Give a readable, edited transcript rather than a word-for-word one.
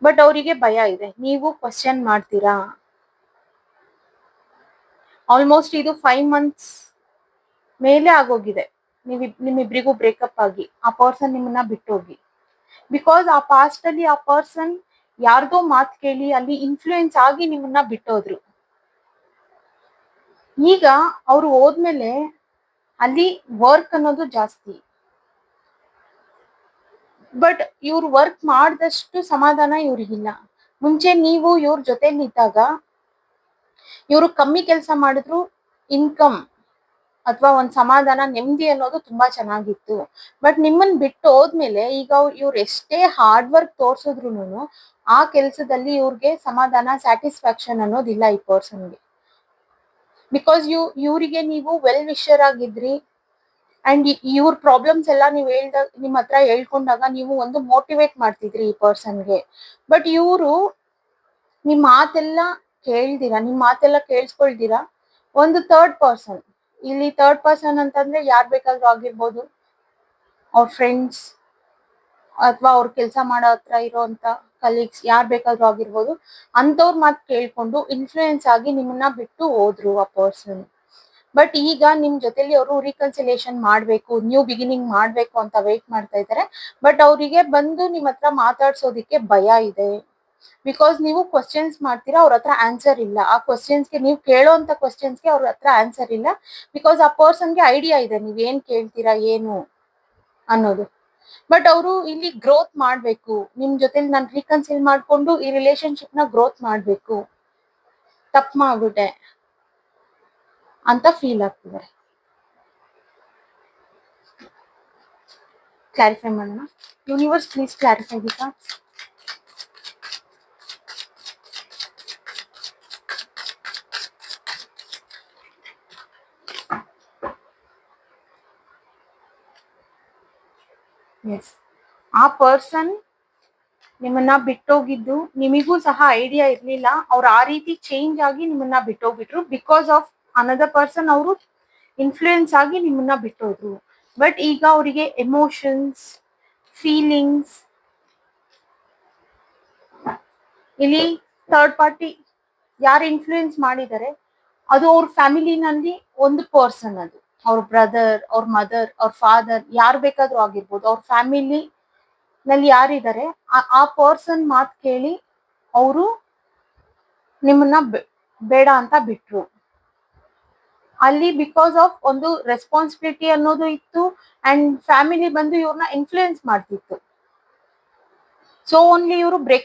But ಅವರಿಗೆ ಭಯ ಇದೆ, ನೀವು ಕ್ವಶನ್ ಮಾಡ್ತೀರಾ. ಆಲ್ಮೋಸ್ಟ್ ಇದು 5 months ಮೇಲೆ ಆಗೋಗಿದೆ ನಿಮ್ಮಿಬ್ರಿಗೂ ಬ್ರೇಕಪ್ ಆಗಿ, ಆ ಪರ್ಸನ್ ನಿಮ್ಮನ್ನ ಬಿಟ್ಟೋಗಿ. ಬಿಕಾಸ್ ಆ ಪಾಸ್ಟ್ ಅಲ್ಲಿ ಆ ಪರ್ಸನ್ ಯಾರ್ದೋ ಮಾತು ಕೇಳಿ ಅಲ್ಲಿ ಇನ್ಫ್ಲೂಯೆನ್ಸ್ ಆಗಿ ನಿಮ್ಮನ್ನ ಬಿಟ್ಟೋದ್ರು. ಈಗ ಅವ್ರು ಹೋದ್ಮೇಲೆ ಅಲ್ಲಿ ವರ್ಕ್ ಅನ್ನೋದು ಜಾಸ್ತಿ. ಬಟ್ ಇವ್ರು ವರ್ಕ್ ಮಾಡಿದಷ್ಟು ಸಮಾಧಾನ ಇವ್ರಿಗಿಲ್ಲ. ಮುಂಚೆ ನೀವು ಇವ್ರ ಜೊತೆಲಿ ಇದ್ದಾಗ ಇವರು ಕಮ್ಮಿ ಕೆಲಸ ಮಾಡಿದ್ರು ಇನ್ಕಮ್ ಅಥವಾ ಒಂದ್ ಸಮಾಧಾನ ನೆಮ್ಮದಿ ಅನ್ನೋದು ತುಂಬಾ ಚೆನ್ನಾಗಿತ್ತು. ಬಟ್ ನಿಮ್ಮನ್ ಬಿಟ್ಟು ಹೋದ್ಮೇಲೆ ಈಗ ಇವ್ರು ಎಷ್ಟೇ ಹಾರ್ಡ್ ವರ್ಕ್ ತೋರ್ಸಿದ್ರು ಆ ಕೆಲ್ಸದಲ್ಲಿ ಇವ್ರಿಗೆ ಸಮಾಧಾನ ಸ್ಯಾಟಿಸ್ಫ್ಯಾಕ್ಷನ್ ಅನ್ನೋದಿಲ್ಲ ಈ ಪರ್ಸನ್ಗೆ. ಬಿಕಾಸ್ ಇವರಿಗೆ ನೀವು ವೆಲ್ ವಿಶರ್ ಆಗಿದ್ರಿ ಅಂಡ್ ಇವ್ರ ಪ್ರಾಬ್ಲಮ್ಸ್ ಎಲ್ಲ ನೀವು ನಿಮ್ ಹತ್ರ ಹೇಳ್ಕೊಂಡಾಗ ನೀವು ಒಂದು ಮೋಟಿವೇಟ್ ಮಾಡ್ತಿದ್ರಿ ಈ ಪರ್ಸನ್ಗೆ. ಬಟ್ ಇವರು ನಿಮ್ ಮಾತೆಲ್ಲ ಕೇಳಿಸ್ಕೊಳ್ದಿರಾ ಒಂದು ಥರ್ಡ್ ಪರ್ಸನ್, ಇಲ್ಲಿ ಥರ್ಡ್ ಪರ್ಸನ್ ಅಂತಂದ್ರೆ ಯಾರ್ ಬೇಕಾದ್ರೂ ಆಗಿರ್ಬೋದು, ಅವ್ರ ಫ್ರೆಂಡ್ಸ್ ಅಥವಾ ಅವ್ರ ಕೆಲಸ ಮಾಡೋ ಹತ್ರ ಇರೋಂತ ಕಲೀಗ್ಸ್ ಯಾರ್ ಬೇಕಾದ್ರೂ ಆಗಿರ್ಬೋದು, ಅಂತವ್ರ ಮಾತು ಕೇಳ್ಕೊಂಡು ಇನ್ಫ್ಲೂಯೆನ್ಸ್ ಆಗಿ ನಿಮ್ಮನ್ನ ಬಿಟ್ಟು ಹೋದ್ರು ಆ ಪರ್ಸನ್. ಬಟ್ ಈಗ ನಿಮ್ ಜೊತೆಲಿ ಅವರು ರಿಕನ್ಸಿಲೇಷನ್ ಮಾಡ್ಬೇಕು, ನ್ಯೂ ಬಿಗಿನಿಂಗ್ ಮಾಡ್ಬೇಕು ಅಂತ ವೇಟ್ ಮಾಡ್ತಾ ಇದ್ದಾರೆ. ಬಟ್ ಅವರಿಗೆ ಬಂದು ನಿಮ್ ಹತ್ರ ಮಾತಾಡ್ಸೋದಿಕ್ಕೆ ಭಯ ಇದೆ. ಬಿಕಾಸ್ ನೀವು ಕ್ವಶನ್ಸ್ ಮಾಡ್ತೀರಾ, ಅವ್ರ ಹತ್ರ ಆನ್ಸರ್ ಇಲ್ಲ. ಆ ಕ್ವಶನ್ಸ್ಗೆ ನೀವು ಕೇಳೋಂತ ಕ್ವಶನ್ಸ್ಗೆ ಅವ್ರ ಹತ್ರ ಆನ್ಸರ್ ಇಲ್ಲ. ಬಿಕಾಸ್ ಆ ಪರ್ಸನ್ಗೆ ಐಡಿಯಾ ಇದೆ ನೀವ್ ಏನ್ ಕೇಳ್ತೀರಾ ಏನು ಅನ್ನೋದು. ಬಟ್ ಅವರು ಇಲ್ಲಿ ಗ್ರೋತ್ ಮಾಡ್ಬೇಕು, ನಿಮ್ ಜೊತೆ ನಾನು ರಿಕನ್ಸಿಲ್ ಮಾಡ್ಕೊಂಡು ಈ ರಿಲೇಶನ್ಶಿಪ್ ನ ಗ್ರೋತ್ ಮಾಡ್ಬೇಕು, ತಪ್ಪು ಮಾಡ್ಬಿಟ್ಟೆ ಅಂತ ಫೀಲ್ ಆಗ್ತಿದೆ. ಕ್ಲಾರಿಫೈ ಮಾಡೋಣ. ಯೂನಿವರ್ಸ್ ಪ್ಲೀಸ್ ಕ್ಲಾರಿಫೈ ಬೇಕಾ. ಎಸ್, ಆ ಪರ್ಸನ್ ನಿಮ್ಮನ್ನ ಬಿಟ್ಟೋಗಿದ್ದು ನಿಮಗೂ ಸಹ ಐಡಿಯಾ ಇರ್ಲಿಲ್ಲ. ಅವ್ರು ಆ ರೀತಿ ಚೇಂಜ್ ಆಗಿ ನಿಮ್ಮನ್ನ ಬಿಟ್ಟೋಗ್ಬಿಟ್ರು. ಬಿಕಾಸ್ ಆಫ್ ಅನದರ್ ಪರ್ಸನ್ ಅವರು ಇನ್ಫ್ಲೂಯೆನ್ಸ್ ಆಗಿ ನಿಮ್ಮನ್ನ ಬಿಟ್ಟೋದ್ರು. ಬಟ್ ಈಗ ಅವರಿಗೆ ಎಮೋಷನ್ಸ್, ಫೀಲಿಂಗ್ಸ್, ಇಲ್ಲಿ ಥರ್ಡ್ ಪಾರ್ಟಿ ಯಾರು ಇನ್ಫ್ಲೂಯೆನ್ಸ್ ಮಾಡಿದ್ದಾರೆ ಅದು ಅವ್ರ ಫ್ಯಾಮಿಲಿನಲ್ಲಿ ಒಂದು ಪರ್ಸನ್, ಅದು ಅವ್ರ ಬ್ರದರ್, ಅವ್ರ ಮದರ್, ಅವ್ರ ಫಾದರ್, ಯಾರು ಬೇಕಾದ್ರೂ ಆಗಿರ್ಬೋದು. ಅವ್ರ ಫ್ಯಾಮಿಲಿ ನಲ್ಲಿ ಯಾರಿದ್ದಾರೆ ಆ ಪರ್ಸನ್ ಮಾತು ಕೇಳಿ ಅವರು ನಿಮ್ಮನ್ನ ಬೇಡ ಅಂತ ಬಿಟ್ರು ಅಲ್ಲಿ. ಬಿಕಾಸ್ ಆಫ್ ಒಂದು ರೆಸ್ಪಾನ್ಸಿಬಿಲಿಟಿ ಅನ್ನೋದು ಇತ್ತು ಅಂಡ್ ಫ್ಯಾಮಿಲಿ ಬಂದು ಇವ್ರನ್ನ ಇನ್ಫ್ಲೂಯೆನ್ಸ್ ಮಾಡ್ತಿತ್ತು. ಸೊ ಓನ್ಲಿ ಇವರು ಬ್ರೇಕ್